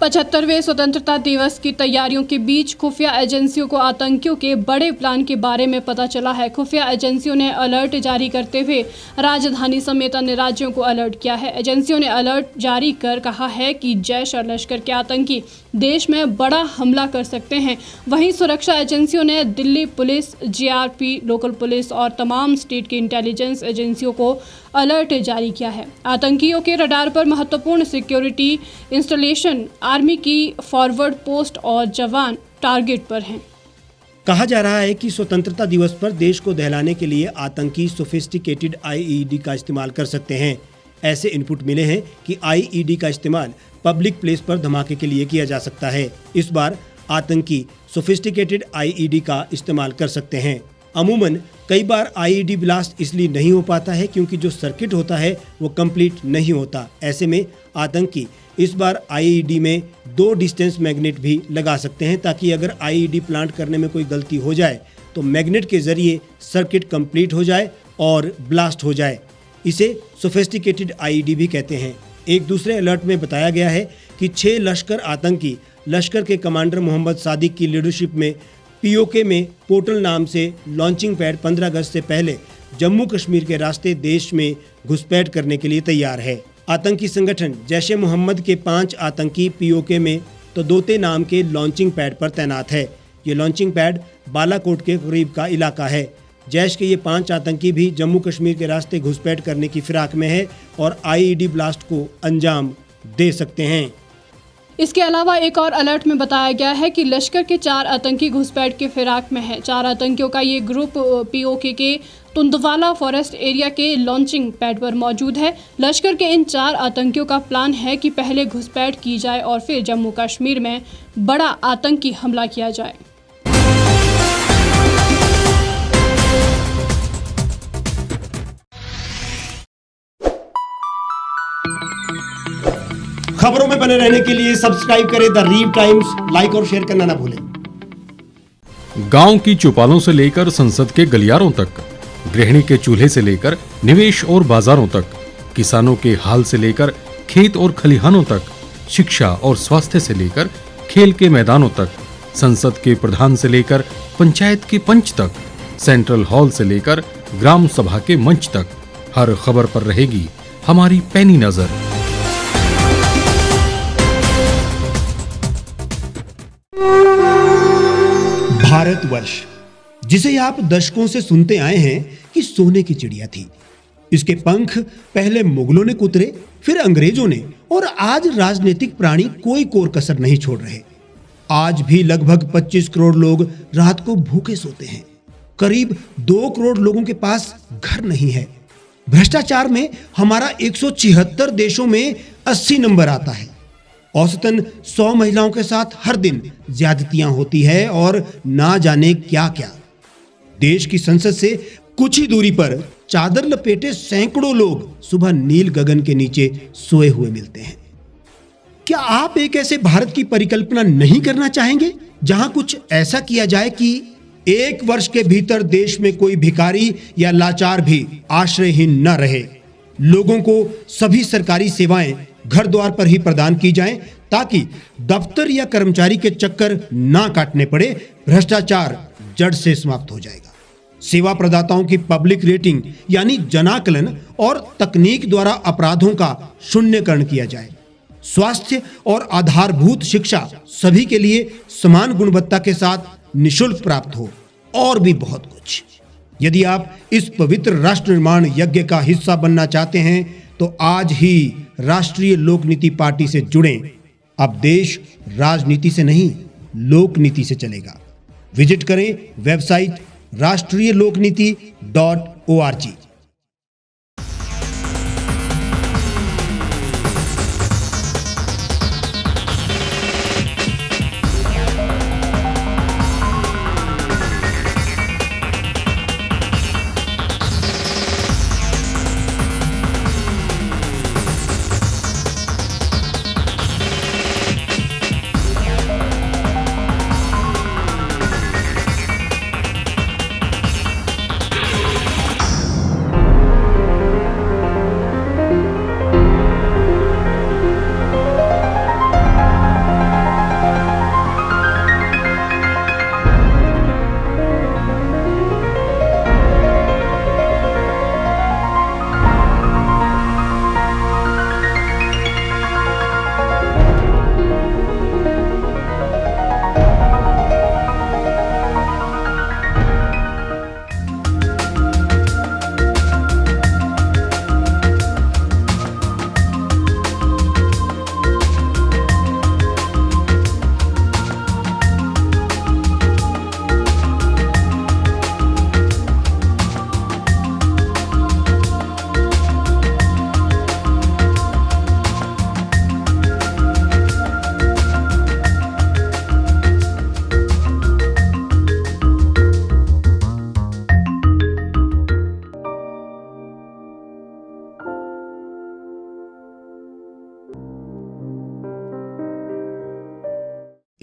75वें स्वतंत्रता दिवस की तैयारियों के बीच खुफिया एजेंसियों को आतंकियों के बड़े प्लान के बारे में पता चला है। खुफिया एजेंसियों ने अलर्ट जारी करते हुए राजधानी समेत अन्य राज्यों को अलर्ट किया है। एजेंसियों ने अलर्ट जारी कर कहा है कि जैश और लश्कर के आतंकी देश में बड़ा हमला कर सकते हैं। वहीं सुरक्षा एजेंसियों ने Delhi police, GRP, local police और तमाम स्टेट की इंटेलिजेंस एजेंसियों को अलर्ट जारी किया है। आतंकियों के रडार पर महत्वपूर्ण सिक्योरिटी इंस्टॉलेशन, आर्मी की फॉरवर्ड पोस्ट और जवान टारगेट पर हैं। कहा जा रहा है कि स्वतंत्रता दिवस पर देश को दहलाने के लिए आतंकी सोफिस्टिकेटेड आईईडी का इस्तेमाल कर सकते हैं। ऐसे इनपुट मिले हैं कि आईईडी का इस्तेमाल पब्लिक प्लेस पर धमाके के लिए किया जा सकता है। इस बार आतंकी सोफिस्टिकेटेड आईईडी का इस्तेमाल कर सकते हैं। अमूमन कई बार आईईडी ब्लास्ट इसलिए नहीं हो पाता है क्योंकि जो सर्किट होता है वो कंप्लीट नहीं होता। ऐसे में आतंकी इस बार आईईडी में 2 डिस्टेंस मैग्नेट भी लगा सकते हैं ताकि अगर आईईडी प्लांट करने में कोई गलती हो जाए तो मैग्नेट के जरिए सर्किट कंप्लीट हो जाए और ब्लास्ट हो जाए। इसे सोफिस्टिकेटेड आईईडी भी कहते हैं। एक दूसरे अलर्ट में बताया गया है कि 6 लश्कर आतंकी लश्कर के कमांडर मोहम्मद सादिक की लीडरशिप में पीओके में पोर्टल नाम से लॉन्चिंग पैड 15 अगस्त से पहले जम्मू कश्मीर के रास्ते देश में घुसपैठ करने के लिए तैयार है। आतंकी संगठन जैश ए मोहम्मद के 5 आतंकी पीओके में तो दोते नाम के लॉन्चिंग पैड पर तैनात है। ये लॉन्चिंग पैड बालाकोट के करीब का इलाका है। जैश के ये 5 आतंकी भी जम्मू कश्मीर के रास्ते घुसपैठ करने की फिराक में है और आईईडी ब्लास्ट को अंजाम दे सकते हैं। इसके अलावा एक और अलर्ट में बताया गया है कि लश्कर के 4 आतंकी घुसपैठ के फिराक में है। 4 आतंकियों का ये ग्रुप पीओके के तुंदवाला फॉरेस्ट एरिया के लॉन्चिंग पैड पर मौजूद है। लश्कर के इन 4 आतंकियों का प्लान है कि पहले घुसपैठ की जाए और फिर जम्मू कश्मीर में बड़ा आतंकी हमला किया जाए। खबरों में बने रहने के लिए सब्सक्राइब करें द रीव टाइम्स, लाइक और शेयर करना ना भूलें। गांव की चौपालों से लेकर संसद के गलियारों तक, गृहिणी के चूल्हे से लेकर निवेश और बाजारों तक, किसानों के हाल से लेकर खेत और खलिहानों तक, शिक्षा और स्वास्थ्य से लेकर खेल के मैदानों तक, संसद के प्रधान से लेकर पंचायत के पंच तक, सेंट्रल हॉल से लेकर ग्राम सभा के मंच तक, हर खबर पर रहेगी हमारी पैनी नजर। भारतवर्ष, जिसे आप दशकों से सुनते आए हैं कि सोने की चिड़िया थी। इसके पंख पहले मुगलों ने कुतरे, फिर अंग्रेजों ने, और आज राजनीतिक प्राणी कोई कोर कसर नहीं छोड़ रहे। आज भी लगभग 25 करोड़ लोग रात को भूखे सोते हैं। करीब 2 करोड़ लोगों के पास घर नहीं है। भ्रष्टाचार में हमारा 176 देशों में 80 नंबर आता है। औसतन 100 महिलाओं के साथ हर दिन ज्यादतियां होती है और ना जाने क्या क्या। देश की संसद से कुछ ही दूरी पर चादर लपेटे सैकड़ों लोग सुबह नील गगन के नीचे सोए हुए मिलते हैं। क्या आप एक ऐसे भारत की परिकल्पना नहीं करना चाहेंगे जहां कुछ ऐसा किया जाए कि 1 वर्ष के भीतर देश में कोई भिखारी या लाचार भी आश्रयहीन न रहे? लोगों को सभी सरकारी सेवाएं घर द्वार पर ही प्रदान की जाएं ताकि दफ्तर या कर्मचारी के चक्कर ना काटने पड़े। भ्रष्टाचार जड़ से समाप्त हो जाएगा। सेवा प्रदाताओं की पब्लिक रेटिंग यानी जनाकलन और तकनीक द्वारा अपराधों का शून्यकरण किया जाए। स्वास्थ्य और आधारभूत शिक्षा सभी के लिए समान गुणवत्ता के साथ निःशुल्क प्राप्त हो, और भी बहुत कुछ। यदि आप इस पवित्र राष्ट्र निर्माण यज्ञ का हिस्सा बनना चाहते हैं तो आज ही राष्ट्रीय लोक नीति पार्टी से जुड़ें। अब देश राजनीति से नहीं, लोक नीति से चलेगा। विजिट करें वेबसाइट राष्ट्रीयलोकनीति.org।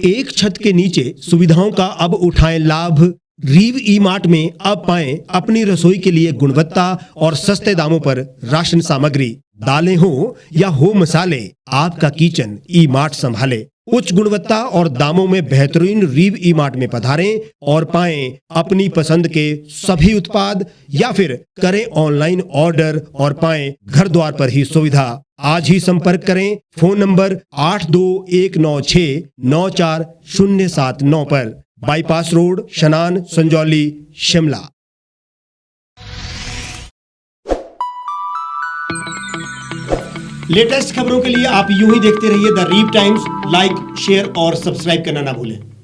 एक छत के नीचे सुविधाओं का अब उठाएं लाभ। रीव ई मार्ट में अब पाएं अपनी रसोई के लिए गुणवत्ता और सस्ते दामों पर राशन सामग्री। दालें हो या हो मसाले, आपका किचन ई मार्ट संभाले। उच्च गुणवत्ता और दामों में बेहतरीन रीव ई मार्ट में पधारें और पाएं अपनी पसंद के सभी उत्पाद, या फिर करें ऑनलाइन ऑर्डर और पाएं घर द्वार पर ही सुविधा। आज ही संपर्क करें फोन नंबर 8219694079 पर, बाईपास रोड, शनान, संजौली, शिमला। लेटेस्ट खबरों के लिए आप यूं ही देखते रहिए द रीव टाइम्स। लाइक, शेयर और सब्सक्राइब करना ना भूलें।